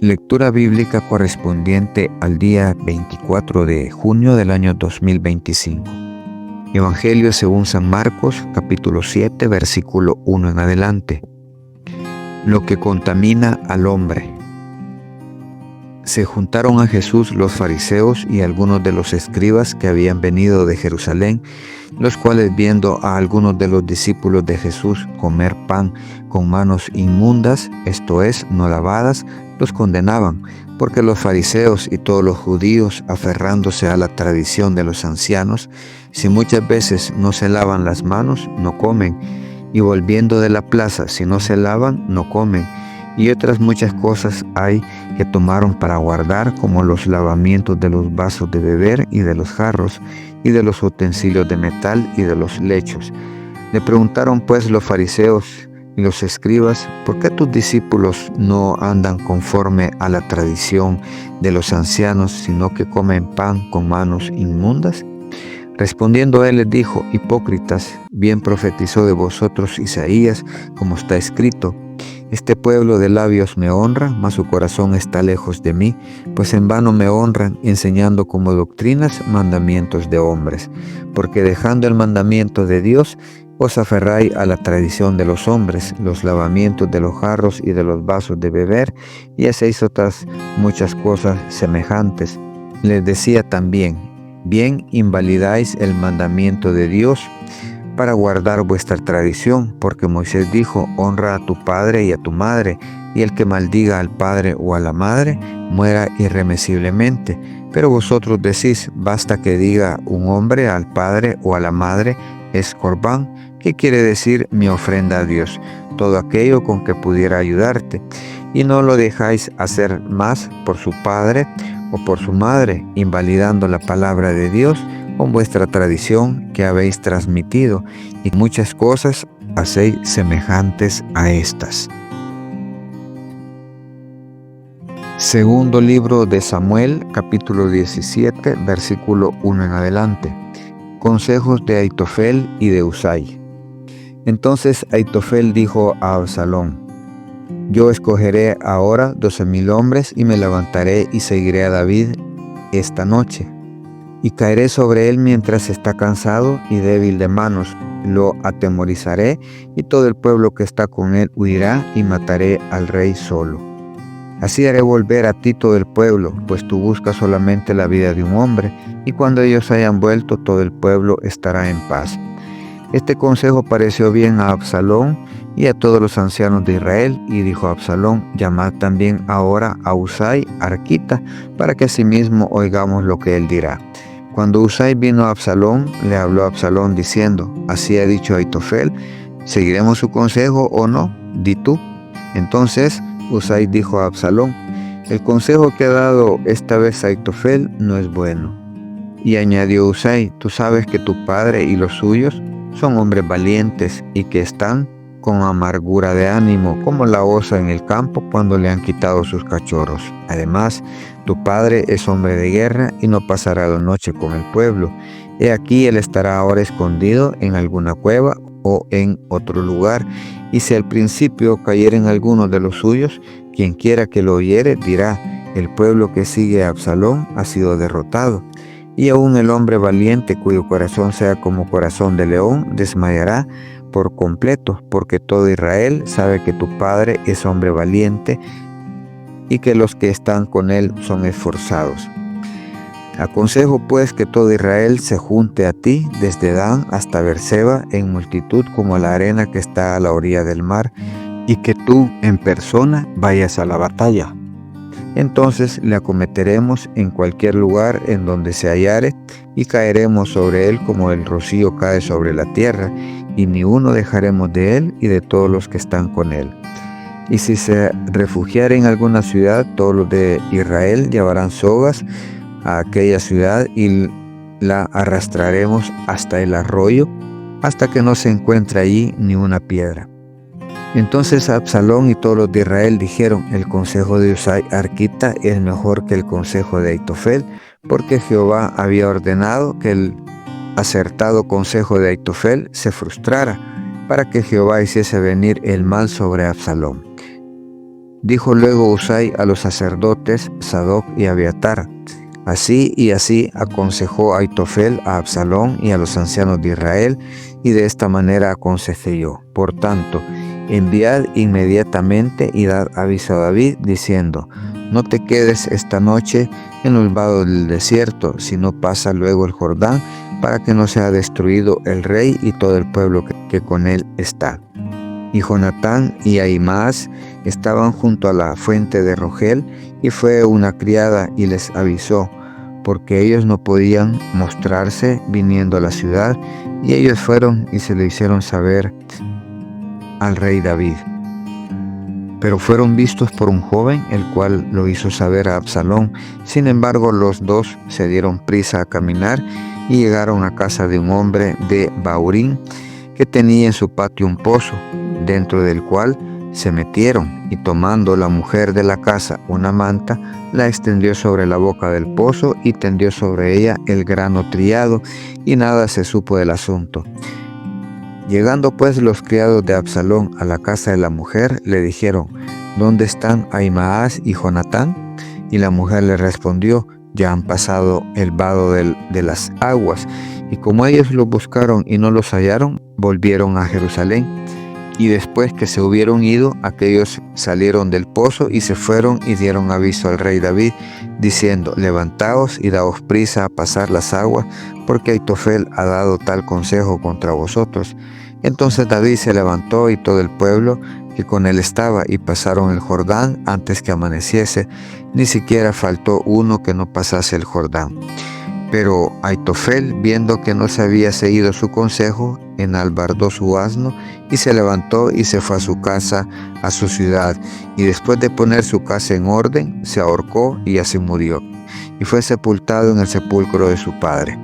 Lectura bíblica correspondiente al día 24 de junio del año 2025. Evangelio según San Marcos, capítulo 7, versículo 1 en adelante. Lo que contamina al hombre. Se juntaron a Jesús los fariseos y algunos de los escribas que habían venido de Jerusalén, los cuales, viendo a algunos de los discípulos de Jesús comer pan con manos inmundas, esto es, no lavadas, los condenaban, porque los fariseos y todos los judíos, aferrándose a la tradición de los ancianos, si muchas veces no se lavan las manos, no comen, y volviendo de la plaza, si no se lavan, no comen. Y otras muchas cosas hay que tomaron para guardar, como los lavamientos de los vasos de beber y de los jarros, y de los utensilios de metal y de los lechos. Le preguntaron pues los fariseos y los escribas: ¿por qué tus discípulos no andan conforme a la tradición de los ancianos, sino que comen pan con manos inmundas? Respondiendo él les dijo: hipócritas, bien profetizó de vosotros Isaías, como está escrito: este pueblo de labios me honra, mas su corazón está lejos de mí, pues en vano me honran, enseñando como doctrinas mandamientos de hombres. Porque dejando el mandamiento de Dios, os aferráis a la tradición de los hombres, los lavamientos de los jarros y de los vasos de beber, y hacéis otras muchas cosas semejantes. Les decía también: bien invalidáis el mandamiento de Dios para guardar vuestra tradición, porque Moisés dijo: honra a tu padre y a tu madre, y el que maldiga al padre o a la madre muera irremisiblemente. Pero vosotros decís: basta que diga un hombre al padre o a la madre, es corbán, que quiere decir mi ofrenda a Dios, todo aquello con que pudiera ayudarte, y no lo dejáis hacer más por su padre o por su madre, invalidando la palabra de Dios con vuestra tradición que habéis transmitido, y muchas cosas hacéis semejantes a estas. Segundo libro de Samuel, capítulo 17, versículo 1 en adelante. Consejos de Aitofel y de Husai. Entonces Aitofel dijo a Absalón: yo escogeré ahora 12,000 hombres y me levantaré y seguiré a David esta noche. Y caeré sobre él mientras está cansado y débil de manos. Lo atemorizaré y todo el pueblo que está con él huirá, y mataré al rey solo. Así haré volver a ti todo el pueblo, pues tú buscas solamente la vida de un hombre, y cuando ellos hayan vuelto, todo el pueblo estará en paz. Este consejo pareció bien a Absalón y a todos los ancianos de Israel, y dijo Absalón: llamad también ahora a Husai, arquita, para que asimismo oigamos lo que él dirá. Cuando Husai vino a Absalón, le habló a Absalón diciendo: así ha dicho Aitofel, ¿seguiremos su consejo o no? Di tú. Entonces Husai dijo a Absalón: el consejo que ha dado esta vez Aitofel no es bueno. Y añadió Husai: tú sabes que tu padre y los suyos son hombres valientes y que están con amargura de ánimo, como la osa en el campo cuando le han quitado sus cachorros. Además, tu padre es hombre de guerra y no pasará la noche con el pueblo. He aquí, él estará ahora escondido en alguna cueva o en otro lugar, y si al principio cayeren algunos de los suyos, quien quiera que lo oyere dirá: el pueblo que sigue a Absalón ha sido derrotado. Y aún el hombre valiente, cuyo corazón sea como corazón de león, desmayará por completo, porque todo Israel sabe que tu padre es hombre valiente y que los que están con él son esforzados. Aconsejo pues que todo Israel se junte a ti, desde Dan hasta Beerseba, en multitud como la arena que está a la orilla del mar, y que tú en persona vayas a la batalla. Entonces le acometeremos en cualquier lugar en donde se hallare, y caeremos sobre él como el rocío cae sobre la tierra, y ni uno dejaremos de él y de todos los que están con él. Y si se refugiare en alguna ciudad, todos los de Israel llevarán sogas a aquella ciudad y la arrastraremos hasta el arroyo, hasta que no se encuentre allí ni una piedra. Entonces Absalón y todos los de Israel dijeron: el consejo de Husai arquita es mejor que el consejo de Aitofel, porque Jehová había ordenado que el acertado consejo de Aitofel se frustrara, para que Jehová hiciese venir el mal sobre Absalón. Dijo luego Usai a los sacerdotes Sadoc y Abiatar: así y así aconsejó Aitofel a Absalón y a los ancianos de Israel, y de esta manera aconsejé yo. Por tanto, enviad inmediatamente y dad aviso a David, diciendo: no te quedes esta noche en los vados del desierto, sino pasa luego el Jordán, para que no sea destruido el rey y todo el pueblo que con él está. Y Jonatán y Ahimaas estaban junto a la fuente de Rogel, y fue una criada y les avisó, porque ellos no podían mostrarse viniendo a la ciudad, y ellos fueron y se lo hicieron saber al rey David. Pero fueron vistos por un joven, el cual lo hizo saber a Absalón. Sin embargo, los dos se dieron prisa a caminar y llegaron a casa de un hombre de Baurín, que tenía en su patio un pozo, dentro del cual se metieron, y tomando la mujer de la casa una manta, la extendió sobre la boca del pozo y tendió sobre ella el grano trillado, y nada se supo del asunto. Llegando pues los criados de Absalón a la casa de la mujer, le dijeron: ¿dónde están Ahimaas y Jonatán? Y la mujer le respondió: ya han pasado el vado de las aguas. Y como ellos los buscaron y no los hallaron, volvieron a Jerusalén. Y después que se hubieron ido, aquellos salieron del pozo y se fueron y dieron aviso al rey David, diciendo: levantaos y daos prisa a pasar las aguas, porque Aitofel ha dado tal consejo contra vosotros. Entonces David se levantó y todo el pueblo que con él estaba, y pasaron el Jordán antes que amaneciese. Ni siquiera faltó uno que no pasase el Jordán. Pero Aitofel, viendo que no se había seguido su consejo, enalbardó su asno y se levantó y se fue a su casa, a su ciudad, y después de poner su casa en orden, se ahorcó y así murió, y fue sepultado en el sepulcro de su padre.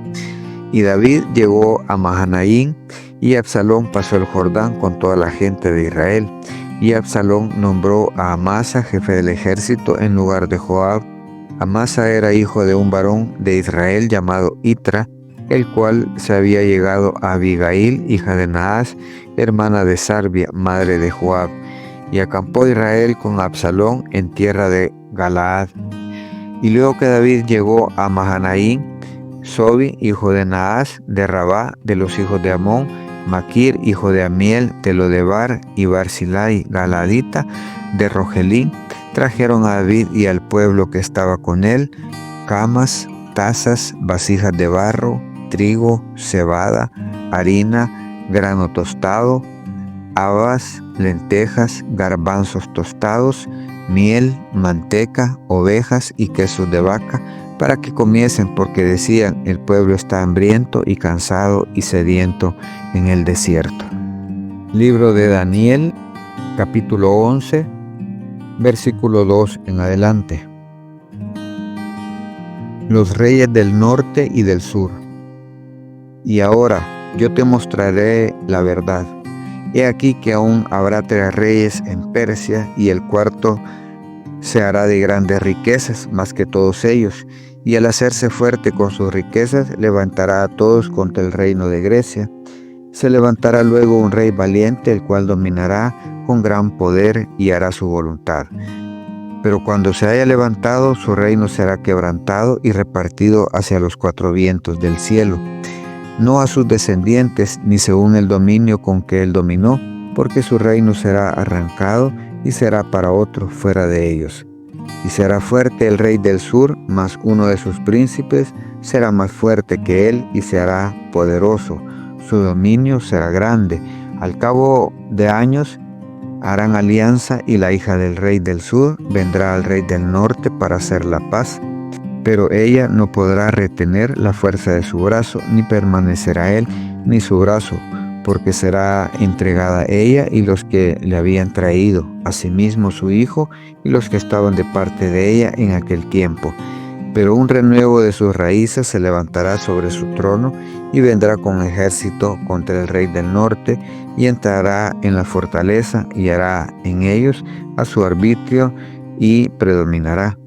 Y David llegó a Mahanaim, y Absalón pasó el Jordán con toda la gente de Israel. Y Absalón nombró a Amasa jefe del ejército en lugar de Joab. Amasa era hijo de un varón de Israel llamado Itra, el cual se había llegado a Abigail, hija de Naas, hermana de Sarbia, madre de Joab. Y acampó Israel con Absalón en tierra de Galaad. Y luego que David llegó a Mahanaim, Sobi, hijo de Naas, de Rabá, de los hijos de Amón, Maquir, hijo de Amiel, de Lodebar, y Barzilai, galadita, de Rogelín, trajeron a David y al pueblo que estaba con él camas, tazas, vasijas de barro, trigo, cebada, harina, grano tostado, habas, lentejas, garbanzos tostados, miel, manteca, ovejas y quesos de vaca, para que comiesen, porque decían: el pueblo está hambriento y cansado y sediento en el desierto. Libro de Daniel, capítulo 11, versículo 2 en adelante. Los reyes del norte y del sur. Y ahora yo te mostraré la verdad. He aquí que aún habrá 3 reyes en Persia, y el cuarto se hará de grandes riquezas más que todos ellos, y al hacerse fuerte con sus riquezas, levantará a todos contra el reino de Grecia. Se levantará luego un rey valiente, el cual dominará con gran poder y hará su voluntad. Pero cuando se haya levantado, su reino será quebrantado y repartido hacia los 4 vientos del cielo, no a sus descendientes, ni según el dominio con que él dominó, porque su reino será arrancado y será para otro fuera de ellos. Y será fuerte el rey del sur, mas uno de sus príncipes será más fuerte que él y se hará poderoso. Su dominio será grande. Al cabo de años harán alianza, y la hija del rey del sur vendrá al rey del norte para hacer la paz. Pero ella no podrá retener la fuerza de su brazo, ni permanecerá él ni su brazo, porque será entregada ella y los que le habían traído, asimismo su hijo y los que estaban de parte de ella en aquel tiempo. Pero un renuevo de sus raíces se levantará sobre su trono, y vendrá con ejército contra el rey del norte, y entrará en la fortaleza, y hará en ellos a su arbitrio, y predominará.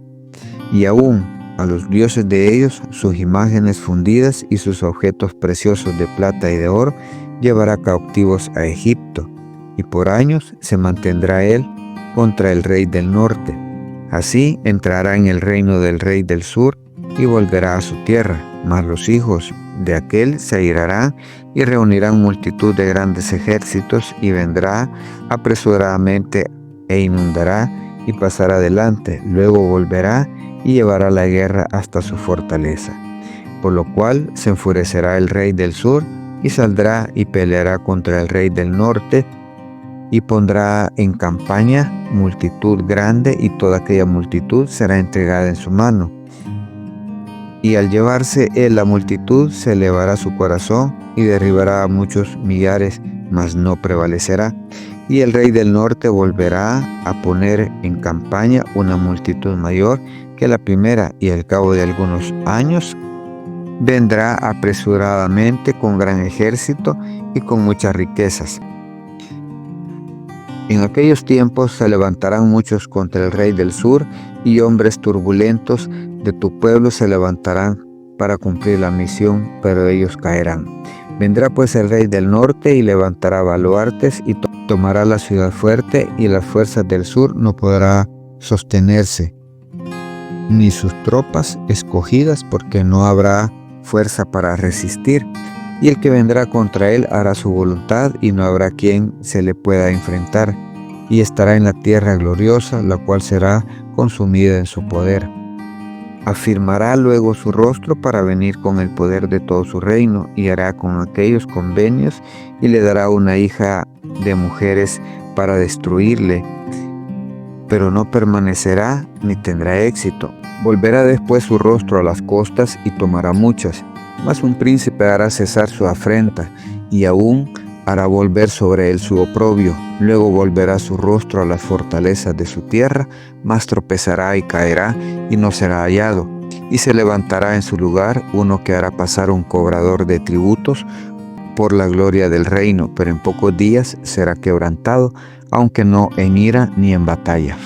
Y aún a los dioses de ellos, sus imágenes fundidas y sus objetos preciosos de plata y de oro, llevará cautivos a Egipto, y por años se mantendrá él contra el rey del norte. Así entrará en el reino del rey del sur y volverá a su tierra. Mas los hijos de aquel se airarán y reunirán multitud de grandes ejércitos, y vendrá apresuradamente e inundará y pasará adelante. Luego volverá y llevará la guerra hasta su fortaleza. Por lo cual se enfurecerá el rey del sur y saldrá y peleará contra el rey del norte, y pondrá en campaña multitud grande, y toda aquella multitud será entregada en su mano. Y al llevarse él la multitud, se elevará su corazón y derribará a muchos millares, mas no prevalecerá. Y el rey del norte volverá a poner en campaña una multitud mayor que la primera, y al cabo de algunos años vendrá apresuradamente con gran ejército y con muchas riquezas. En aquellos tiempos se levantarán muchos contra el rey del sur, y hombres turbulentos de tu pueblo se levantarán para cumplir la misión, pero ellos caerán. Vendrá pues el rey del norte y levantará baluartes y tomará la ciudad fuerte, y las fuerzas del sur no podrá sostenerse, ni sus tropas escogidas, porque no habrá fuerza para resistir. Y el que vendrá contra él hará su voluntad, y no habrá quien se le pueda enfrentar, y estará en la tierra gloriosa, la cual será consumida en su poder. Afirmará luego su rostro para venir con el poder de todo su reino, y hará con aquellos convenios, y le dará una hija de mujeres para destruirle, pero no permanecerá ni tendrá éxito. Volverá después su rostro a las costas y tomará muchas. Mas un príncipe hará cesar su afrenta, y aún hará volver sobre él su oprobio. Luego volverá su rostro a las fortalezas de su tierra, mas tropezará y caerá, y no será hallado. Y se levantará en su lugar uno que hará pasar un cobrador de tributos por la gloria del reino, pero en pocos días será quebrantado, aunque no en ira ni en batalla.